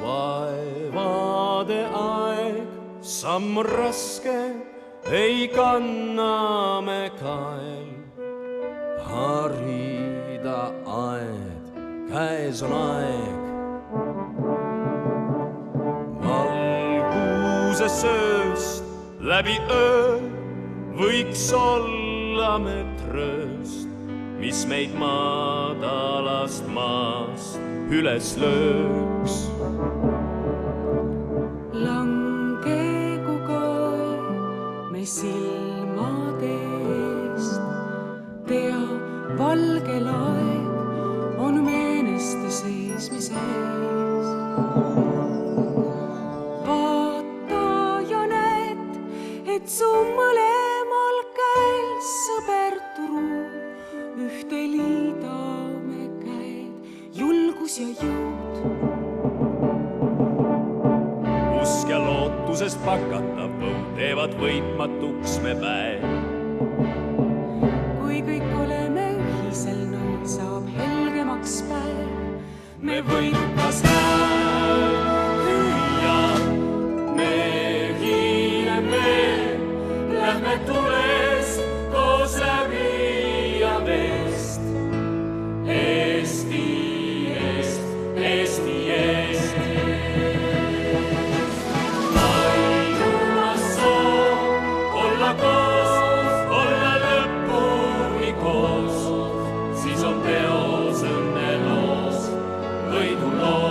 Vaevade aeg, samm raske, ei kanna me kael. Harida aed, käes on aeg. Valguse sööst läbi öö võiks olla me trööst, mis meid madalast maast üles lööks. Langegu kai me silmade eest, tea valge laev on meeneste sees mi sees. Vaata ja näed, et su mõlemal käel sõber turu, ühte liidame käed, julgus ja jõud. Usk ja lootusest pakatav põud teevad võitmatuks me päev. Kui kõik oleme ühisel nõul, saab helgemaks päev. Me võidukas hüüa, me hiileme, lähme tulest koos läbi ja veest. Eesti eest, Eesti eest. Ainumas soov olla koos, olla lõpuni koos, siis on teos õnneloos võiduloos.